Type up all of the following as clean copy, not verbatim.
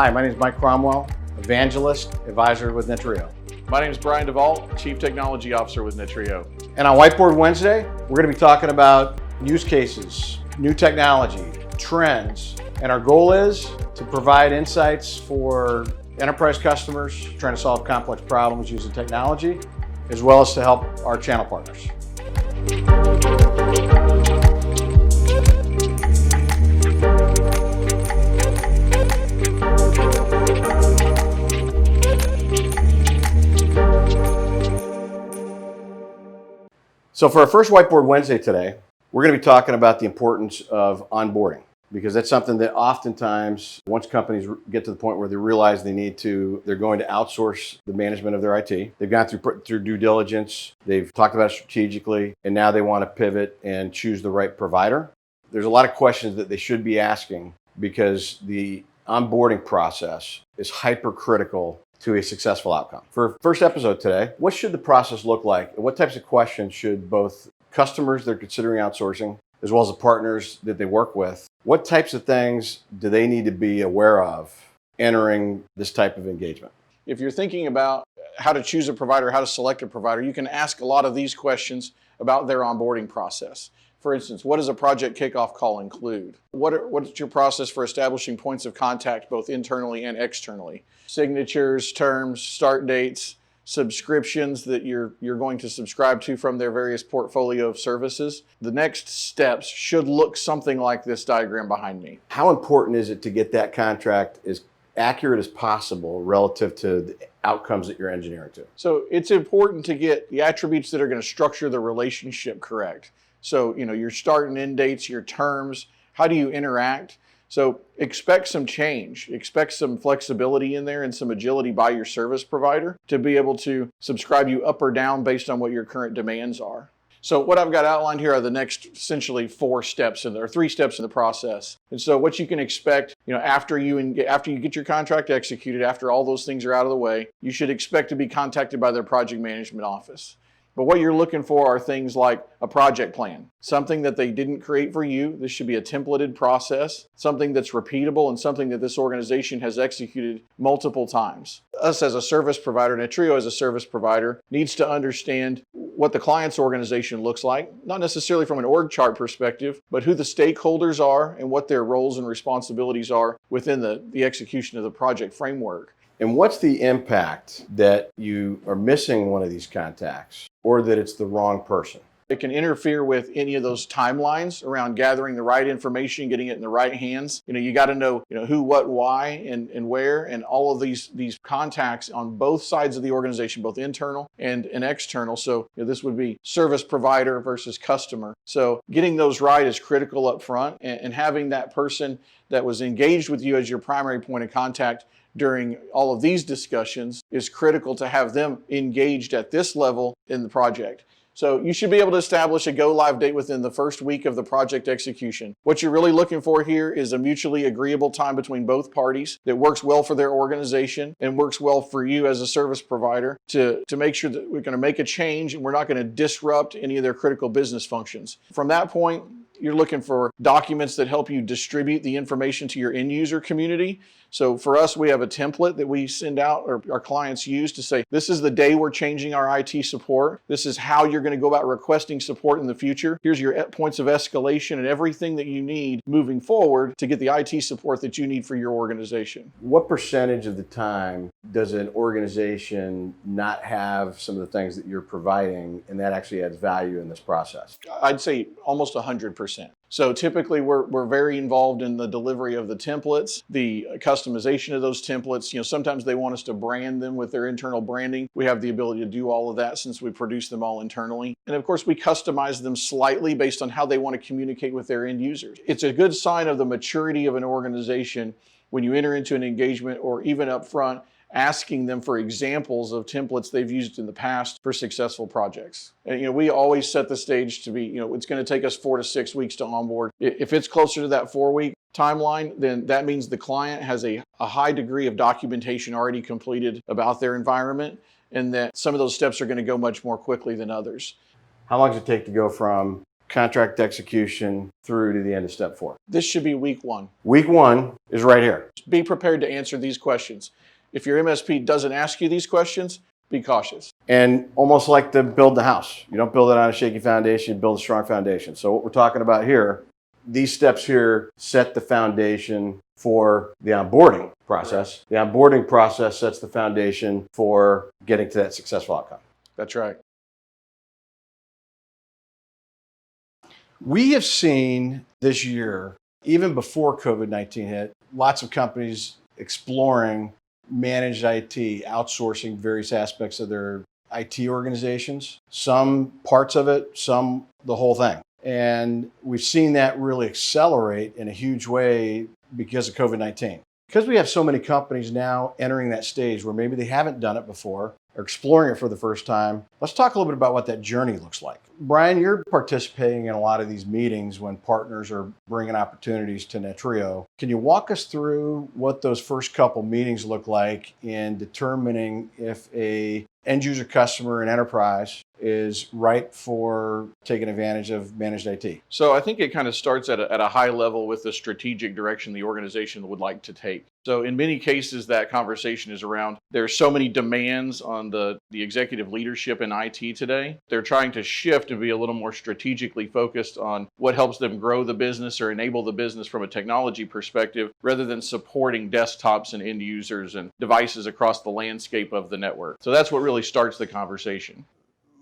Hi, my name is Mike Cromwell, Evangelist, Advisor with Netrio. My name is Brian DeVault, Chief Technology Officer with Netrio. And on Whiteboard Wednesday, we're going to be talking about use cases, new technology, trends, and our goal is to provide insights for enterprise customers trying to solve complex problems using technology, as well as to help our channel partners. So for our first Whiteboard Wednesday today, we're going to be talking about the importance of onboarding, because that's something that oftentimes, once companies get to the point where they realize they're going to outsource the management of their IT. They've gone through due diligence, they've talked about it strategically, and now they want to pivot and choose the right provider. There's a lot of questions that they should be asking because the onboarding process is hypercritical to a successful outcome. For first episode today, what should the process look like, and what types of questions should both customers that are considering outsourcing, as well as the partners that they work with, what types of things do they need to be aware of entering this type of engagement? If you're thinking about how to choose a provider, how to select a provider, you can ask a lot of these questions about their onboarding process. For instance, what does a project kickoff call include? What's your process for establishing points of contact both internally and externally? Signatures, terms, start dates, subscriptions that you're going to subscribe to from their various portfolio of services. The next steps should look something like this diagram behind me. How important is it to get that contract as accurate as possible relative to the outcomes that you're engineering to? So it's important to get the attributes that are going to structure the relationship correct. So, your start and end dates, your terms, how do you interact? So expect some change, expect some flexibility in there and some agility by your service provider to be able to subscribe you up or down based on what your current demands are. So what I've got outlined here are the next essentially 3 steps in the process. And so what you can expect, after you get your contract executed, after all those things are out of the way, you should expect to be contacted by their project management office. But what you're looking for are things like a project plan, something that they didn't create for you. This should be a templated process, something that's repeatable and something that this organization has executed multiple times. Us as a service provider, Netrio as a service provider, needs to understand what the client's organization looks like, not necessarily from an org chart perspective, but who the stakeholders are and what their roles and responsibilities are within the execution of the project framework. And what's the impact that you are missing one of these contacts or that it's the wrong person? It can interfere with any of those timelines around gathering the right information, getting it in the right hands. You got to know, who, what, why, and where, and all of these contacts on both sides of the organization, both internal and external. So this would be service provider versus customer. So getting those right is critical up front, and having that person that was engaged with you as your primary point of contact during all of these discussions is critical to have them engaged at this level in the project. So you should be able to establish a go-live date within the first week of the project execution. What you're really looking for here is a mutually agreeable time between both parties that works well for their organization and works well for you as a service provider to make sure that we're going to make a change and we're not going to disrupt any of their critical business functions. From that point, you're looking for documents that help you distribute the information to your end user community. So for us, we have a template that we send out or our clients use to say, this is the day we're changing our IT support. This is how you're going to go about requesting support in the future. Here's your points of escalation and everything that you need moving forward to get the IT support that you need for your organization. What percentage of the time does an organization not have some of the things that you're providing, and that actually adds value in this process? I'd say almost 100%. So typically we're very involved in the delivery of the templates, the customization of those templates. Sometimes they want us to brand them with their internal branding. We have the ability to do all of that since we produce them all internally. And of course, we customize them slightly based on how they want to communicate with their end users. It's a good sign of the maturity of an organization when you enter into an engagement or even up front, asking them for examples of templates they've used in the past for successful projects. And we always set the stage to be, it's going to take us 4 to 6 weeks to onboard. If it's closer to that 4-week timeline, then that means the client has a high degree of documentation already completed about their environment, and that some of those steps are going to go much more quickly than others. How long does it take to go from contract execution through to the end of step 4. This should be week 1. Week 1 is right here. Be prepared to answer these questions. If your MSP doesn't ask you these questions, be cautious. And almost like to build the house. You don't build it on a shaky foundation, you build a strong foundation. So what we're talking about here, these steps here set the foundation for the onboarding process. The onboarding process sets the foundation for getting to that successful outcome. That's right. We have seen this year, even before COVID-19 hit, lots of companies exploring managed IT, outsourcing various aspects of their IT organizations, some parts of it, some the whole thing. And we've seen that really accelerate in a huge way because of COVID-19. Because we have so many companies now entering that stage where maybe they haven't done it before or exploring it for the first time, let's talk a little bit about what that journey looks like. Brian, you're participating in a lot of these meetings when partners are bringing opportunities to Netrio. Can you walk us through what those first couple meetings look like in determining if a end user customer and enterprise is right for taking advantage of managed IT? So I think it kind of starts at a high level with the strategic direction the organization would like to take. So in many cases, that conversation is around, there's so many demands on the executive leadership in IT today. They're trying to shift and be a little more strategically focused on what helps them grow the business or enable the business from a technology perspective, rather than supporting desktops and end users and devices across the landscape of the network. So that's what really starts the conversation.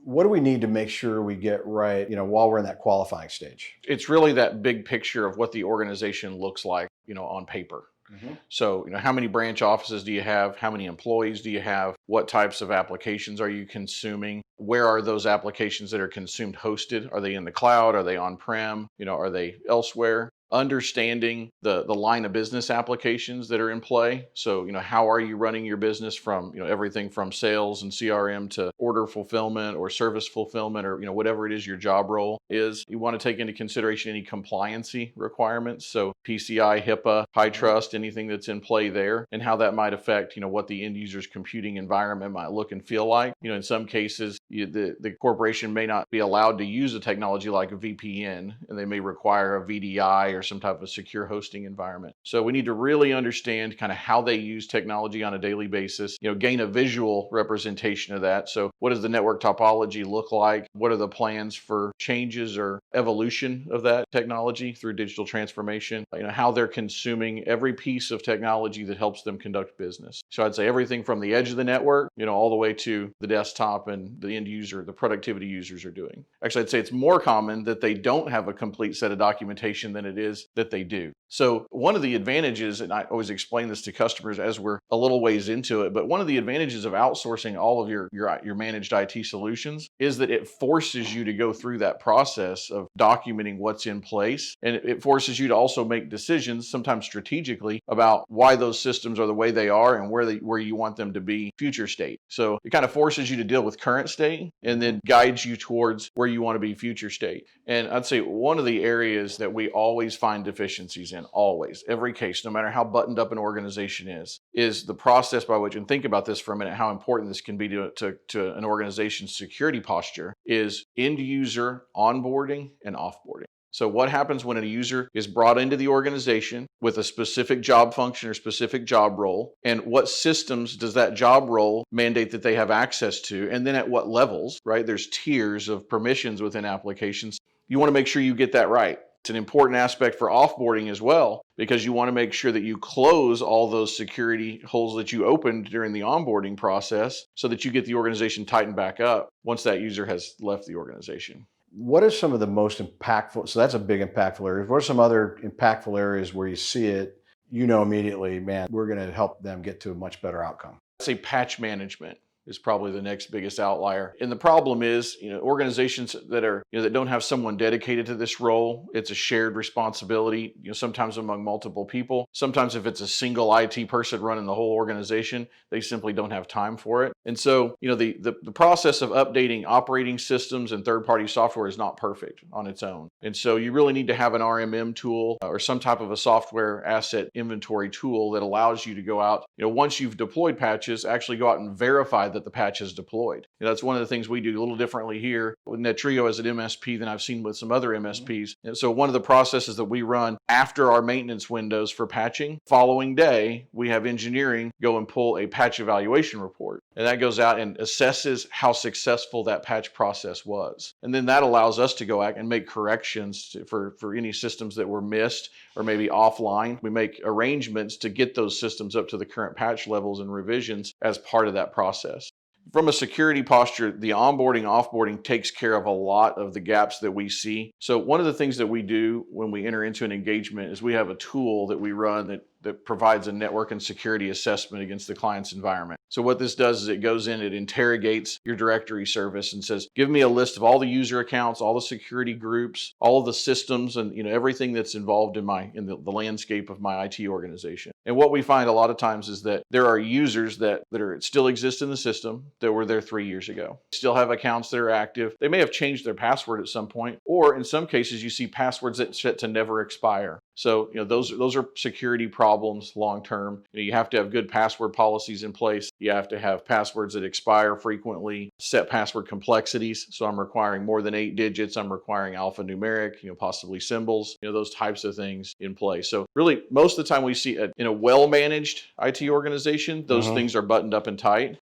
What do we need to make sure we get right, while we're in that qualifying stage? It's really that big picture of what the organization looks like, on paper. Mm-hmm. So, how many branch offices do you have? How many employees do you have? What types of applications are you consuming? Where are those applications that are consumed hosted? Are they in the cloud? Are they on-prem? Are they elsewhere? Understanding the line of business applications that are in play. So, how are you running your business from, everything from sales and CRM to order fulfillment or service fulfillment or, whatever it is your job role is. You want to take into consideration any compliancy requirements. So PCI, HIPAA, high trust, anything that's in play there, and how that might affect, what the end user's computing environment might look and feel like. In some cases, the corporation may not be allowed to use a technology like a VPN, and they may require a VDI or some type of secure hosting environment. So we need to really understand kind of how they use technology on a daily basis, gain a visual representation of that. So what does the network topology look like? What are the plans for changes or evolution of that technology through digital transformation? How they're consuming every piece of technology that helps them conduct business. So I'd say everything from the edge of the network, all the way to the desktop and the end user, the productivity users are doing. Actually, I'd say it's more common that they don't have a complete set of documentation than it is that they do. So one of the advantages, and I always explain this to customers as we're a little ways into it, but one of the advantages of outsourcing all of your managed IT solutions is that it forces you to go through that process of documenting what's in place. And it forces you to also make decisions, sometimes strategically, about why those systems are the way they are and where you want them to be future state. So it kind of forces you to deal with current state and then guides you towards where you want to be future state. And I'd say one of the areas that we always find deficiencies in, always, every case, no matter how buttoned up an organization is the process by which, and think about this for a minute, how important this can be to an organization's security posture, is end user onboarding and offboarding. So what happens when a user is brought into the organization with a specific job function or specific job role, and what systems does that job role mandate that they have access to, and then at what levels, right? There's tiers of permissions within applications. You want to make sure you get that right. It's an important aspect for offboarding as well, because you want to make sure that you close all those security holes that you opened during the onboarding process so that you get the organization tightened back up once that user has left the organization. What are some of the most impactful? So that's a big impactful area. What are some other impactful areas where you see it, immediately, man, we're going to help them get to a much better outcome? I'd say patch management is probably the next biggest outlier. And the problem is, organizations that are, that don't have someone dedicated to this role, it's a shared responsibility, sometimes among multiple people. Sometimes if it's a single IT person running the whole organization, they simply don't have time for it. And so, the process of updating operating systems and third-party software is not perfect on its own. And so you really need to have an RMM tool or some type of a software asset inventory tool that allows you to go out, once you've deployed patches, actually go out and verify that the patch is deployed. That's one of the things we do a little differently here with Netrio as an MSP than I've seen with some other MSPs. And so one of the processes that we run after our maintenance windows for patching, following day, we have engineering go and pull a patch evaluation report. And that goes out and assesses how successful that patch process was. And then that allows us to go out and make corrections for any systems that were missed or maybe offline. We make arrangements to get those systems up to the current patch levels and revisions as part of that process. From a security posture, the onboarding, offboarding takes care of a lot of the gaps that we see. So one of the things that we do when we enter into an engagement is we have a tool that we run that provides a network and security assessment against the client's environment. So what this does is it goes in, it interrogates your directory service and says, give me a list of all the user accounts, all the security groups, all of the systems, and everything that's involved in the landscape of my IT organization. And what we find a lot of times is that there are users that still exist in the system that were there 3 years ago, still have accounts that are active. They may have changed their password at some point, or in some cases you see passwords that set to never expire. So those are security problems long term. You have to have good password policies in place. You have to have passwords that expire frequently, set password complexities. So I'm requiring more than 8 digits. I'm requiring alphanumeric, possibly symbols, those types of things in place. So really, most of the time we see in a well-managed IT organization, those things are buttoned up and tight.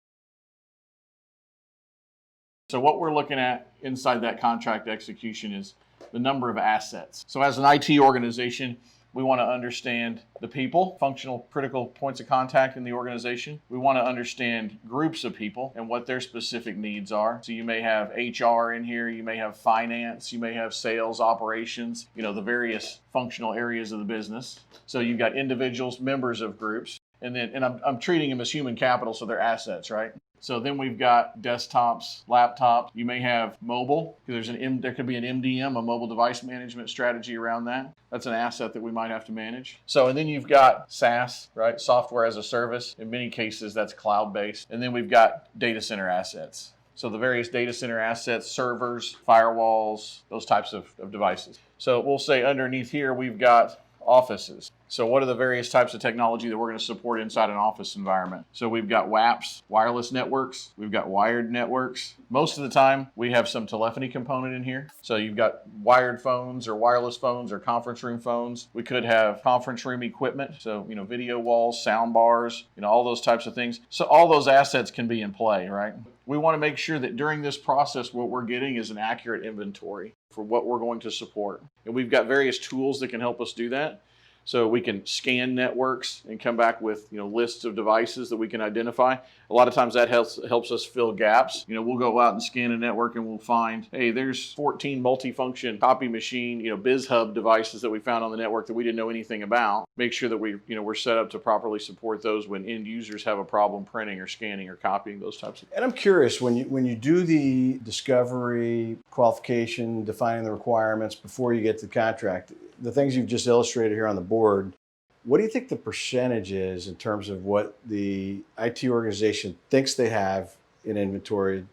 So what we're looking at inside that contract execution is the number of assets. So as an IT organization, we want to understand the people, functional critical points of contact in the organization. We want to understand groups of people and what their specific needs are. So you may have HR in here, you may have finance, you may have sales, operations, the various functional areas of the business. So you've got individuals, members of groups, and I'm treating them as human capital, so they're assets, right? So then we've got desktops, laptops. You may have mobile, because there could be an MDM, a mobile device management strategy around that. That's an asset that we might have to manage. So, and then you've got SaaS, right? Software as a service. In many cases, that's cloud-based. And then we've got data center assets. So the various data center assets, servers, firewalls, those types of devices. So we'll say underneath here, we've got offices. So what are the various types of technology that we're going to support inside an office environment? So we've got WAPs, wireless networks. We've got wired networks. Most of the time, we have some telephony component in here. So you've got wired phones or wireless phones or conference room phones. We could have conference room equipment. So, video walls, sound bars, all those types of things. So all those assets can be in play, right? We want to make sure that during this process, what we're getting is an accurate inventory for what we're going to support. And we've got various tools that can help us do that. So we can scan networks and come back with lists of devices that we can identify. A lot of times that helps us fill gaps. We'll go out and scan a network and we'll find, hey, there's 14 multifunction copy machine, BizHub devices that we found on the network that we didn't know anything about. Make sure that we're set up to properly support those when end users have a problem printing or scanning or copying those types of things. And I'm curious, when you do the discovery, qualification, defining the requirements before you get to the contract, the things you've just illustrated here on the board, what do you think the percentage is in terms of what the IT organization thinks they have in inventory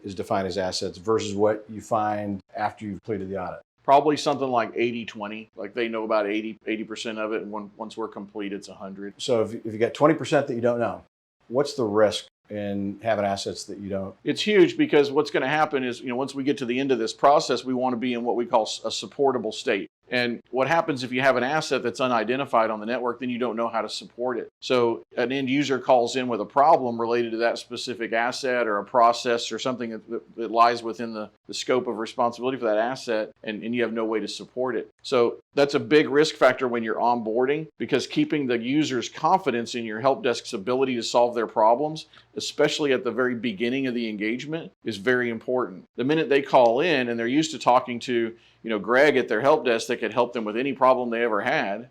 is defined as assets versus what you find after you've completed the audit? Probably something like 80-20, like they know about 80% of it, and once we're complete, it's 100. So if you got 20% that you don't know, what's the risk in having assets that you don't? It's huge, because what's going to happen is, once we get to the end of this process, we want to be in what we call a supportable state. And what happens if you have an asset that's unidentified on the network, then you don't know how to support it. So an end user calls in with a problem related to that specific asset or a process or something that lies within the scope of responsibility for that asset, and you have no way to support it. So that's a big risk factor when you're onboarding, because keeping the user's confidence in your help desk's ability to solve their problems, especially at the very beginning of the engagement, is very important. The minute they call in and they're used to talking to Greg at their help desk that could help them with any problem they ever had,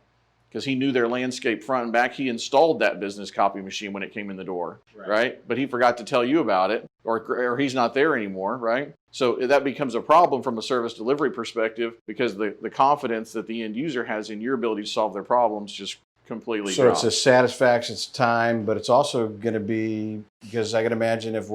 because he knew their landscape front and back. He installed that business copy machine when it came in the door, right? But he forgot to tell you about it, or he's not there anymore, right? So that becomes a problem from a service delivery perspective, because the confidence that the end user has in your ability to solve their problems just completely drops. It's a satisfaction, it's time, but it's also going to be, because I can imagine if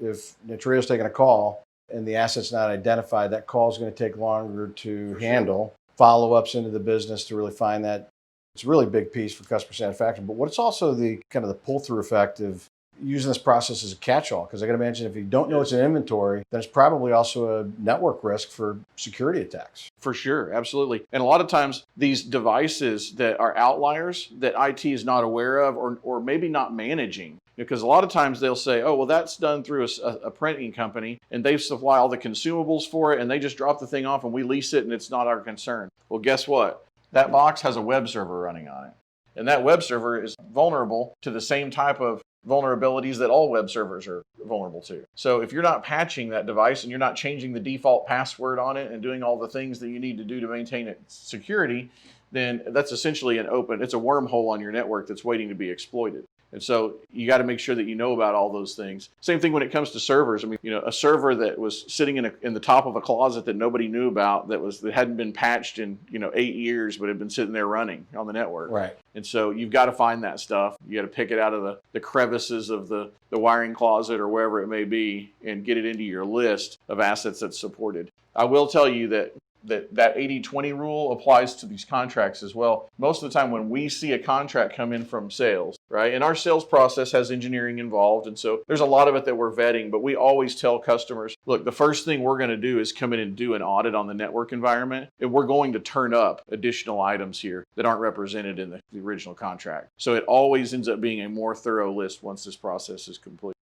if Netrio's taking a call and the asset's not identified, that call is going to take longer to handle. Follow-ups into the business to really find that. It's a really big piece for customer satisfaction. But what's also the kind of the pull-through effect of using this process as a catch-all? Because I got to imagine if you don't know it's an inventory, then it's probably also a network risk for security attacks. For sure, absolutely. And a lot of times these devices that are outliers that IT is not aware of or maybe not managing, because a lot of times they'll say, oh, well, that's done through a printing company and they supply all the consumables for it and they just drop the thing off and we lease it and it's not our concern. Well, guess what? That box has a web server running on it. And that web server is vulnerable to the same type of vulnerabilities that all web servers are vulnerable to. So if you're not patching that device and you're not changing the default password on it and doing all the things that you need to do to maintain its security, then that's essentially it's a wormhole on your network that's waiting to be exploited. And so you got to make sure that you know about all those things. Same thing when it comes to servers. I mean, a server that was sitting in the top of a closet that nobody knew about that hadn't been patched in 8 years, but had been sitting there running on the network. Right. And so you've got to find that stuff. You got to pick it out of the crevices of the wiring closet or wherever it may be, and get it into your list of assets that's supported. I will tell you that 80-20 rule applies to these contracts as well. Most of the time when we see a contract come in from sales, right, and our sales process has engineering involved, and so there's a lot of it that we're vetting, but we always tell customers, look, the first thing we're going to do is come in and do an audit on the network environment, and we're going to turn up additional items here that aren't represented in the original contract. So it always ends up being a more thorough list once this process is complete.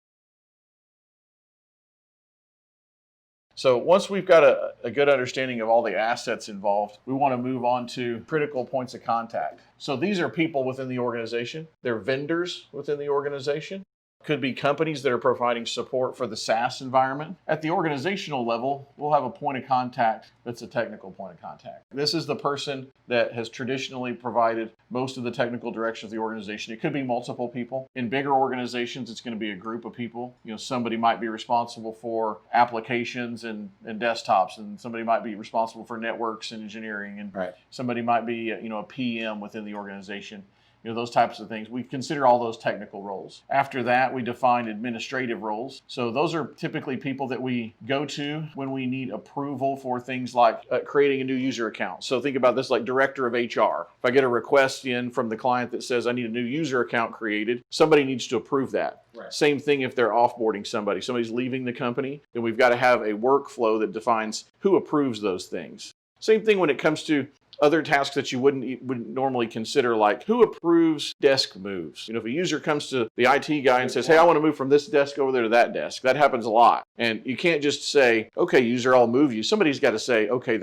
So once we've got a good understanding of all the assets involved, we want to move on to critical points of contact. So these are people within the organization. They're vendors within the organization. Could be companies that are providing support for the SaaS environment. At the organizational level, we'll have a point of contact that's a technical point of contact. This is the person that has traditionally provided most of the technical direction of the organization. It could be multiple people. In bigger organizations, it's going to be a group of people. Somebody might be responsible for applications and desktops, and somebody might be responsible for networks and engineering, and right. Somebody might be a PM within the organization. Those types of things. We consider all those technical roles. After that, we define administrative roles. So those are typically people that we go to when we need approval for things like creating a new user account. So think about this like director of HR. If I get a request in from the client that says I need a new user account created, somebody needs to approve that. Right. Same thing if they're offboarding somebody. Somebody's leaving the company, then we've got to have a workflow that defines who approves those things. Same thing when it comes to other tasks that you wouldn't normally consider, like who approves desk moves. If a user comes to the IT guy and says, hey, I want to move from this desk over there to that desk. That happens a lot. And you can't just say, okay, user, I'll move you. Somebody's got to say, okay,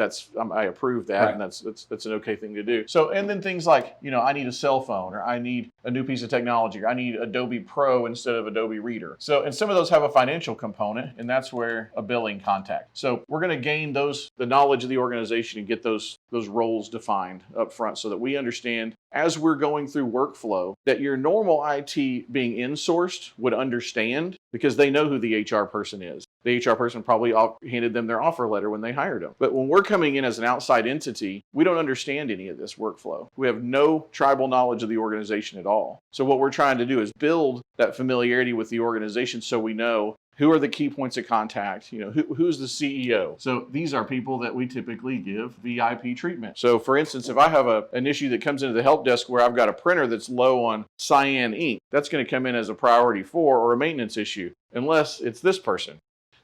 I approve that, right. And that's an okay thing to do. So, and then things like, I need a cell phone, or I need a new piece of technology, or I need Adobe Pro instead of Adobe Reader. So, and some of those have a financial component, and that's where a billing contact. So we're going to gain the knowledge of the organization and get those roles defined up front so that we understand as we're going through workflow that your normal IT being insourced would understand, because they know who the HR person is. The HR person probably handed them their offer letter when they hired them. But when we're coming in as an outside entity, we don't understand any of this workflow. We have no tribal knowledge of the organization at all. So what we're trying to do is build that familiarity with the organization so we know who are the key points of contact, who's the CEO. So these are people that we typically give VIP treatment. So for instance, if I have an issue that comes into the help desk where I've got a printer that's low on cyan ink, that's going to come in as a priority 4 or a maintenance issue, unless it's this person.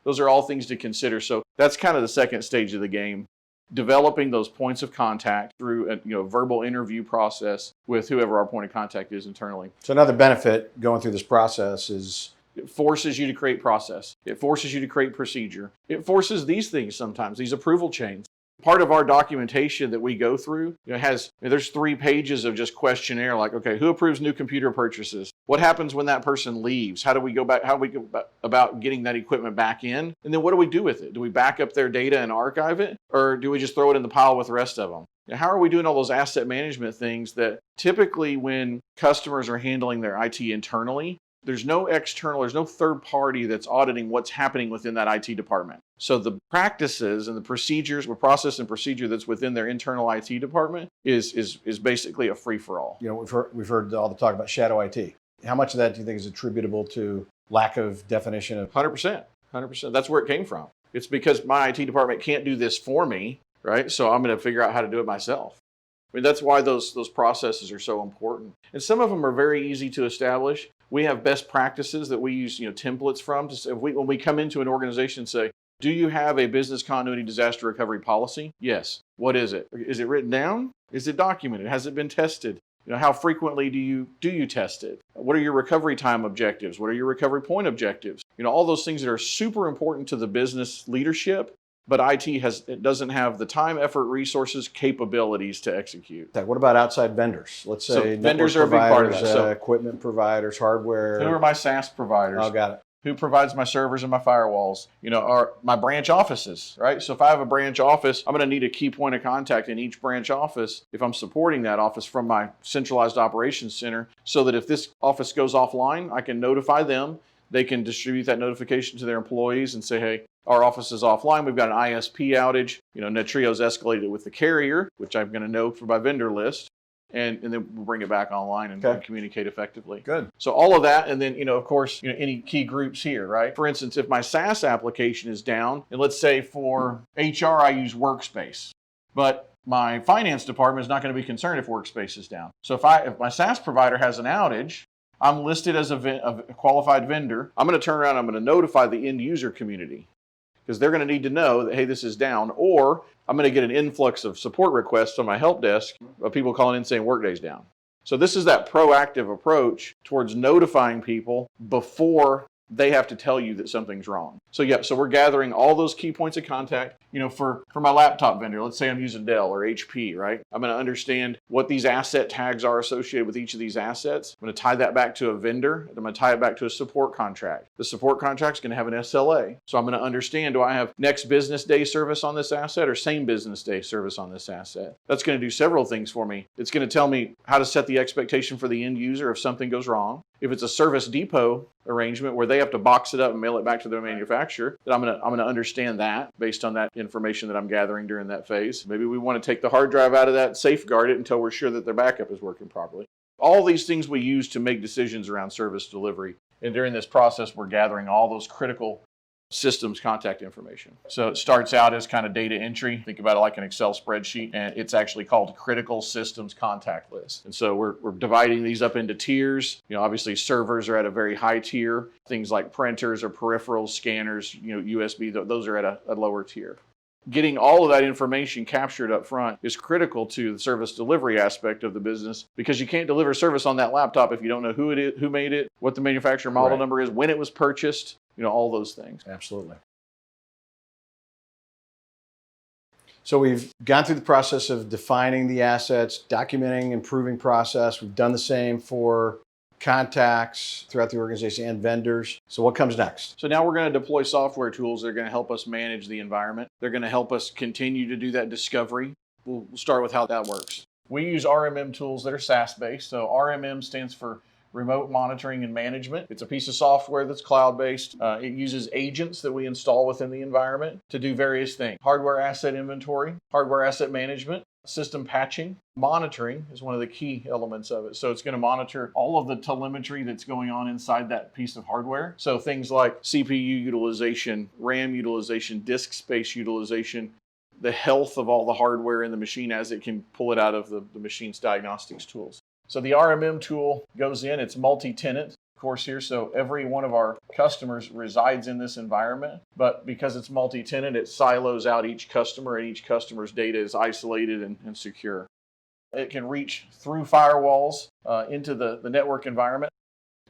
Those are all things to consider. So that's kind of the second stage of the game. Developing those points of contact through a verbal interview process with whoever our point of contact is internally. So another benefit going through this process is it forces you to create process. It forces you to create procedure. It forces these things sometimes, these approval chains. Part of our documentation that we go through there's 3 pages of just questionnaire, like, okay, who approves new computer purchases? What happens when that person leaves? How do we go about getting that equipment back in? And then what do we do with it? Do we back up their data and archive it? Or do we just throw it in the pile with the rest of them? How are we doing all those asset management things that typically when customers are handling their IT internally, there's no third party that's auditing what's happening within that IT department. So the practices and the procedures, the process and procedure that's within their internal IT department is basically a free-for-all. We've heard all the talk about shadow IT. How much of that do you think is attributable to lack of definition of? 100%. That's where it came from. It's because my IT department can't do this for me, right? So I'm going to figure out how to do it myself. I mean, that's why those processes are so important. And some of them are very easy to establish. We have best practices that we use, templates from. When we come into an organization and say, do you have a business continuity disaster recovery policy? Yes. What is it? Is it written down? Is it documented? Has it been tested? How frequently do you test it? What are your recovery time objectives? What are your recovery point objectives? All those things that are super important to the business leadership, but it doesn't have the time, effort, resources, capabilities to execute. What about outside vendors? Let's say vendors are a big part of that. So equipment providers, hardware. Who are my SaaS providers? Oh, got it. Who provides my servers and my firewalls? Are my branch offices, right? So if I have a branch office, I'm going to need a key point of contact in each branch office if I'm supporting that office from my centralized operations center, so that if this office goes offline, I can notify them. They can distribute that notification to their employees and say, hey, our office is offline. We've got an ISP outage. Netrio's escalated it with the carrier, which I'm going to know for my vendor list. And then we'll bring it back online and communicate effectively. Good. So all of that, and then, of course, any key groups here, right? For instance, if my SaaS application is down, and let's say for HR I use Workspace, but my finance department is not going to be concerned if Workspace is down. So if my SaaS provider has an outage, I'm listed as a qualified vendor. I'm going to turn around, I'm going to notify the end user community, because they're going to need to know that, hey, this is down, or I'm going to get an influx of support requests on my help desk of people calling in saying Workday's down. So this is that proactive approach towards notifying people before they have to tell you that something's wrong. So we're gathering all those key points of contact. For my laptop vendor, let's say I'm using Dell or HP, right? I'm going to understand what these asset tags are associated with each of these assets. I'm going to tie that back to a vendor. I'm going to tie it back to a support contract. The support contract is going to have an SLA. So I'm going to understand, do I have next business day service on this asset or same business day service on this asset? That's going to do several things for me. It's going to tell me how to set the expectation for the end user if something goes wrong. If it's a service depot arrangement where they have to box it up and mail it back to their manufacturer, then I'm going to understand that based on that information that I'm gathering during that phase. Maybe we want to take the hard drive out of that, safeguard it until we're sure that their backup is working properly. All these things we use to make decisions around service delivery. And during this process, we're gathering all those critical systems contact information. So it starts out as kind of data entry. Think about it like an Excel spreadsheet, and it's actually called critical systems contact list. And so we're dividing these up into tiers. Obviously servers are at a very high tier. Things like printers or peripherals, scanners, USB, those are at a lower tier. Getting all of that information captured up front is critical to the service delivery aspect of the business, because you can't deliver service on that laptop if you don't know who it is, who made it, what the manufacturer model number is, when it was purchased, all those things. Absolutely. So we've gone through the process of defining the assets, documenting, improving process. We've done the same for contacts throughout the organization and vendors. So what comes next? So now we're going to deploy software tools that are going to help us manage the environment. They're going to help us continue to do that discovery. We'll start with how that works. We use RMM tools that are SaaS-based. So RMM stands for Remote Monitoring and Management. It's a piece of software that's cloud-based. It uses agents that we install within the environment to do various things. Hardware asset inventory, hardware asset management, system patching. Monitoring is one of the key elements of it. So it's going to monitor all of the telemetry that's going on inside that piece of hardware. So things like CPU utilization, RAM utilization, disk space utilization, the health of all the hardware in the machine as it can pull it out of the machine's diagnostics tools. So the RMM tool goes in, it's multi-tenant, of course, here. So every one of our customers resides in this environment, but because it's multi-tenant, it silos out each customer, and each customer's data is isolated and secure. It can reach through firewalls into the network environment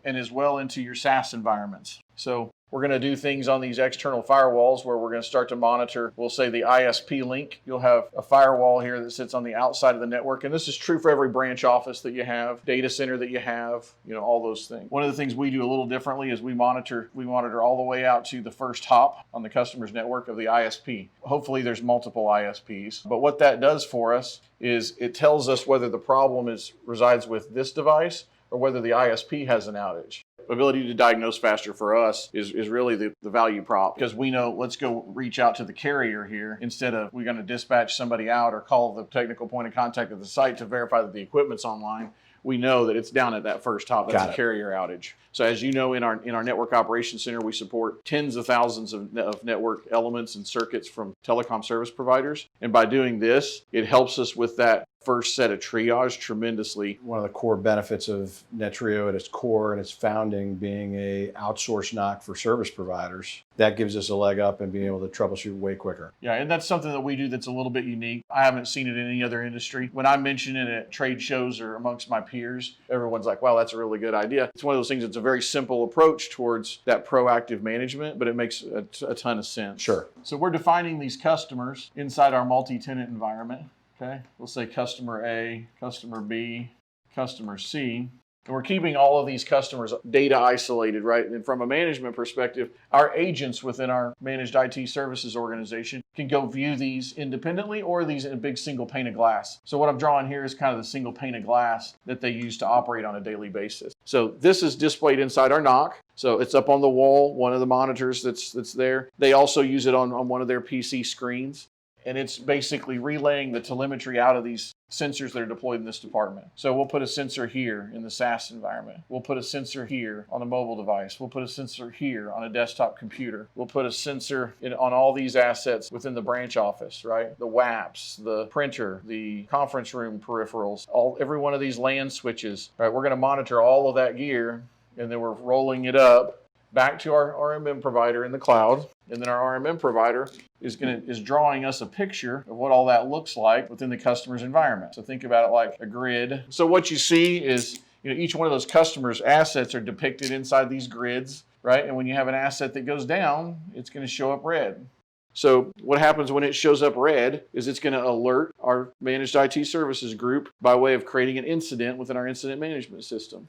and as well into your SaaS environments. So we're going to do things on these external firewalls where we're going to start to monitor, we'll say the ISP link. You'll have a firewall here that sits on the outside of the network. And this is true for every branch office that you have, data center that you have, all those things. One of the things we do a little differently is we monitor all the way out to the first hop on the customer's network of the ISP. Hopefully there's multiple ISPs. But what that does for us is it tells us whether the problem resides with this device or whether the ISP has an outage. Ability to diagnose faster for us is really the value prop, because we know, let's go reach out to the carrier here instead of we're going to dispatch somebody out or call the technical point of contact at the site to verify that the equipment's online. We know that it's down at that first hop. That's a carrier outage. So as you know, in our network operations center, we support tens of thousands of network elements and circuits from telecom service providers. And by doing this, it helps us with that first set of triage tremendously. One of the core benefits of Netrio at its core and its founding being a outsourced knock for service providers, that gives us a leg up in being able to troubleshoot way quicker. Yeah, and that's something that we do that's a little bit unique. I haven't seen it in any other industry. When I mention it at trade shows or amongst my peers, everyone's like, wow, that's a really good idea. It's one of those things that's a very simple approach towards that proactive management, but it makes a ton of sense. Sure. So we're defining these customers inside our multi-tenant environment. Okay, we'll say customer A, customer B, customer C. And we're keeping all of these customers data isolated, right? And from a management perspective, our agents within our managed IT services organization can go view these independently or these in a big single pane of glass. So what I'm drawing here is kind of the single pane of glass that they use to operate on a daily basis. So this is displayed inside our NOC. So it's up on the wall, one of the monitors that's there. They also use it on one of their PC screens. And it's basically relaying the telemetry out of these sensors that are deployed in this department. So we'll put a sensor here in the SaaS environment. We'll put a sensor here on a mobile device. We'll put a sensor here on a desktop computer. We'll put a sensor on all these assets within the branch office, right? The WAPs, the printer, the conference room peripherals, every one of these LAN switches, right? We're going to monitor all of that gear, and then we're rolling it up back to our RMM provider in the cloud. And then our RMM provider is drawing us a picture of what all that looks like within the customer's environment. So think about it like a grid. So what you see is, each one of those customers' assets are depicted inside these grids, right? And when you have an asset that goes down, it's going to show up red. So what happens when it shows up red is it's going to alert our managed IT services group by way of creating an incident within our incident management system.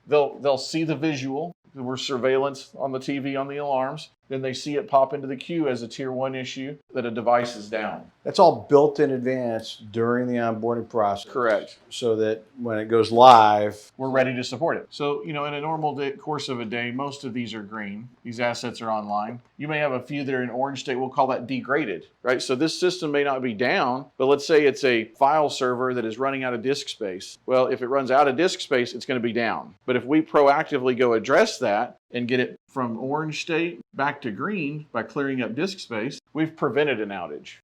They'll see the visual. We're surveillance on the TV on the alarms. Then they see it pop into the queue as a tier 1 issue that a device is down. That's all built in advance during the onboarding process. Correct. So that when it goes live, we're ready to support it. So, in a normal course of a day, most of these are green. These assets are online. You may have a few that are in orange state. We'll call that degraded, right? So this system may not be down, but let's say it's a file server that is running out of disk space. Well, if it runs out of disk space, it's going to be down. But if we proactively go address that and get it from orange state back to green by clearing up disk space, we've prevented an outage.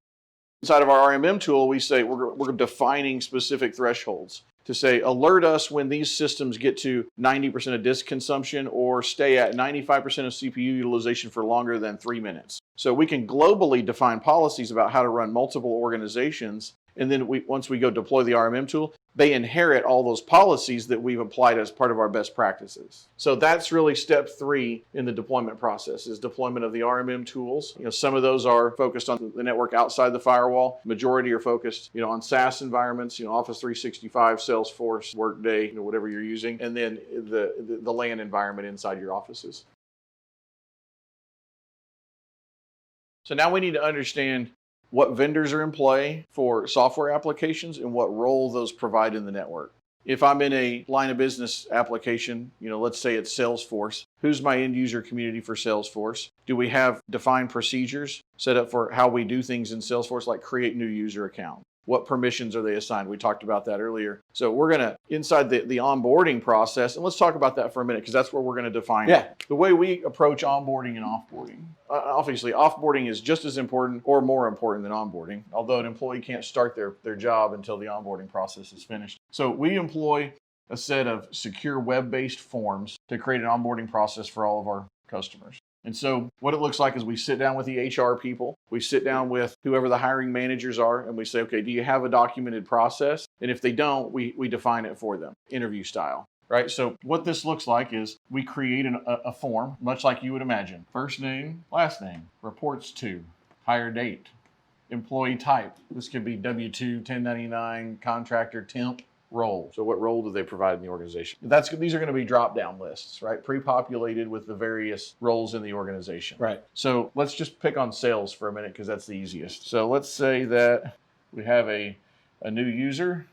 Inside of our RMM tool, we say we're defining specific thresholds to say, alert us when these systems get to 90% of disk consumption or stay at 95% of CPU utilization for longer than 3 minutes. So we can globally define policies about how to run multiple organizations. And then once we go deploy the RMM tool, they inherit all those policies that we've applied as part of our best practices. So that's really step 3 in the deployment process, is deployment of the RMM tools. Some of those are focused on the network outside the firewall. Majority are focused, on SaaS environments, Office 365, Salesforce, Workday, whatever you're using, and then the LAN environment inside your offices. So now we need to understand what vendors are in play for software applications and what role those provide in the network. If I'm in a line of business application, let's say it's Salesforce, who's my end user community for Salesforce? Do we have defined procedures set up for how we do things in Salesforce, like create new user account? What permissions are they assigned? We talked about that earlier. So we're going to, inside the onboarding process, and let's talk about that for a minute, because that's where we're going to define it. The way we approach onboarding and offboarding. Obviously, offboarding is just as important or more important than onboarding, although an employee can't start their job until the onboarding process is finished. So we employ a set of secure web-based forms to create an onboarding process for all of our customers. And so what it looks like is we sit down with the HR people, we sit down with whoever the hiring managers are, and we say, okay, do you have a documented process? And if they don't, we define it for them, interview style, right? So what this looks like is we create a form, much like you would imagine. First name, last name, reports to, hire date, employee type. This could be W-2, 1099, contractor, temp. Role. So what role do they provide in the organization? These are going to be drop-down lists, right? Pre-populated with the various roles in the organization. Right. So let's just pick on sales for a minute, because that's the easiest. So let's say that we have a new user,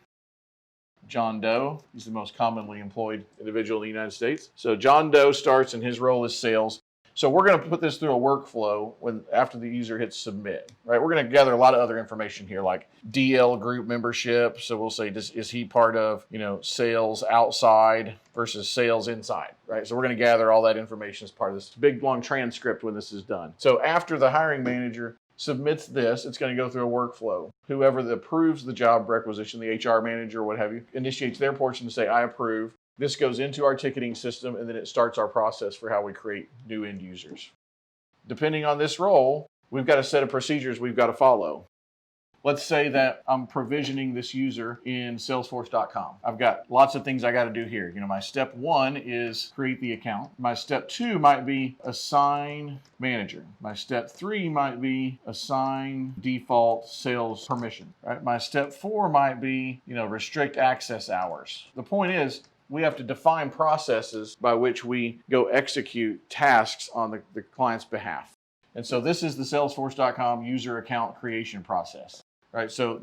John Doe. He's the most commonly employed individual in the United States. So John Doe starts, and his role is sales. So we're going to put this through a workflow after the user hits submit, right? We're going to gather a lot of other information here, like DL group membership. So we'll say, is he part of, sales outside versus sales inside, right? So we're going to gather all that information as part of this big, long transcript when this is done. So after the hiring manager submits this, it's going to go through a workflow. Whoever approves the job requisition, the HR manager or what have you, initiates their portion to say, I approve. This goes into our ticketing system, and then it starts our process for how we create new end users. Depending on this role, we've got a set of procedures we've got to follow. Let's say that I'm provisioning this user in Salesforce.com. I've got lots of things I got to do here. My step 1 is create the account. My step 2 might be assign manager. My step 3 might be assign default sales permission. Right? My step 4 might be, restrict access hours. The point is, we have to define processes by which we go execute tasks on the client's behalf. And so this is the Salesforce.com user account creation process. Right, so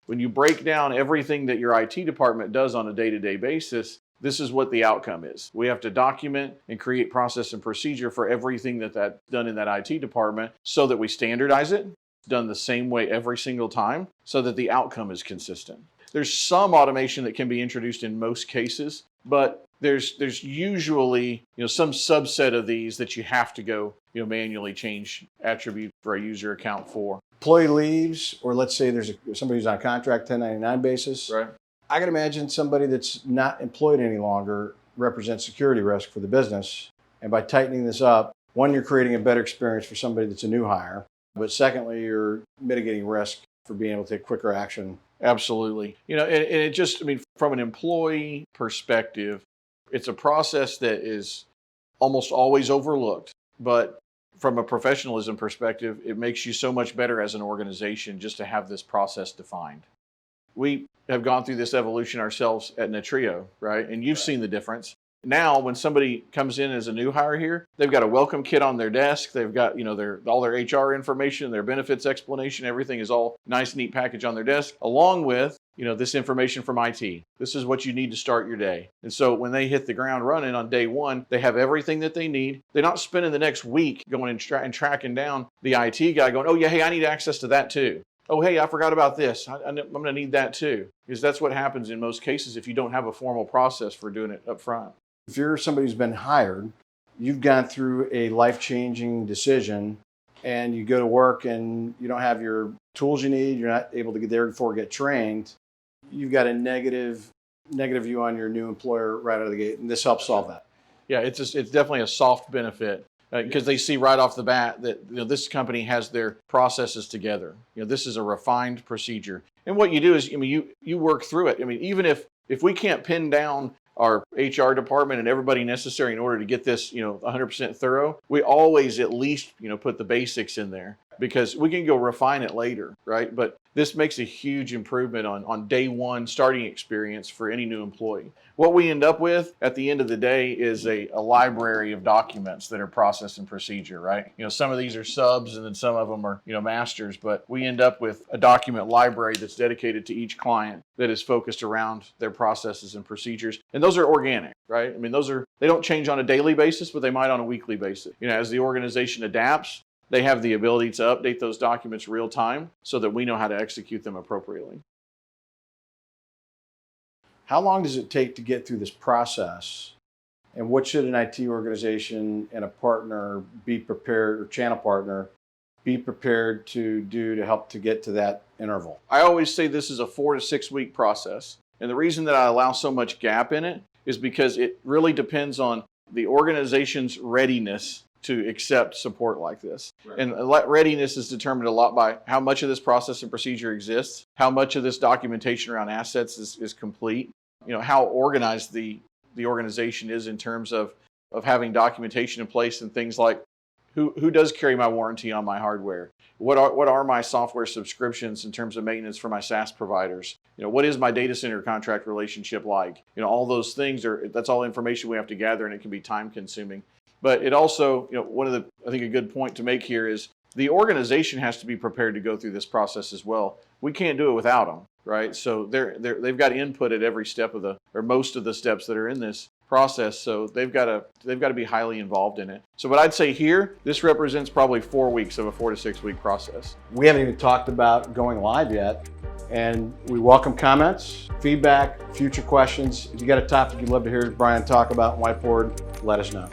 when you break down everything that your IT department does on a day-to-day basis, this is what the outcome is. We have to document and create process and procedure for everything that's done in that IT department so that we standardize it, done the same way every single time, so that the outcome is consistent. There's some automation that can be introduced in most cases, but there's usually some subset of these that you have to go manually change attribute for a user account for. Employee leaves, or let's say there's somebody who's on contract 1099 basis. Right. I can imagine somebody that's not employed any longer represents security risk for the business. And by tightening this up, one, you're creating a better experience for somebody that's a new hire. But secondly, you're mitigating risk for being able to take quicker action. Absolutely. And it just, from an employee perspective, it's a process that is almost always overlooked. But from a professionalism perspective, it makes you so much better as an organization just to have this process defined. We have gone through this evolution ourselves at Natrio, right? And you've seen the difference. Now, when somebody comes in as a new hire here, they've got a welcome kit on their desk. They've got, all their HR information, their benefits explanation, everything is all nice, neat package on their desk, along with, this information from IT. This is what you need to start your day. And so when they hit the ground running on day 1, they have everything that they need. They're not spending the next week going and tracking down the IT guy going, oh yeah, hey, I need access to that too. Oh, hey, I forgot about this. I'm going to need that too. Because that's what happens in most cases if you don't have a formal process for doing it up front. If you're somebody who's been hired, you've gone through a life-changing decision, and you go to work and you don't have your tools you need, you're not able to get trained, you've got a negative view on your new employer right out of the gate, and this helps solve that. Yeah, it's definitely a soft benefit because they see right off the bat that this company has their processes together. This is a refined procedure, and what you do is you work through it. Even if we can't pin down our HR department and everybody necessary in order to get this 100% thorough, we always at least put the basics in there, because we can go refine it later, right? But this makes a huge improvement on day 1 starting experience for any new employee. What we end up with at the end of the day is a library of documents that are process and procedure, right? Some of these are subs and then some of them are masters, but we end up with a document library that's dedicated to each client that is focused around their processes and procedures. And those are organic, right? They don't change on a daily basis, but they might on a weekly basis. As the organization adapts, they have the ability to update those documents real time so that we know how to execute them appropriately. How long does it take to get through this process? And what should an IT organization and a partner be prepared, or channel partner, be prepared to do to help to get to that interval? I always say this is a 4 to 6 week process. And the reason that I allow so much gap in it is because it really depends on the organization's readiness to accept support like this. Right. And readiness is determined a lot by how much of this process and procedure exists, how much of this documentation around assets is complete, how organized the organization is in terms of having documentation in place and things like who does carry my warranty on my hardware? What are my software subscriptions in terms of maintenance for my SaaS providers? What is my data center contract relationship like? All those things that's all information we have to gather, and it can be time consuming. But it also, I think a good point to make here is the organization has to be prepared to go through this process as well. We can't do it without them, right? So they've got input at every step or most of the steps that are in this process. So they've got to be highly involved in it. So what I'd say here, this represents probably 4 weeks of a 4 to 6 week process. We haven't even talked about going live yet, and we welcome comments, feedback, future questions. If you got a topic you'd love to hear Brian talk about in Whiteboard, let us know.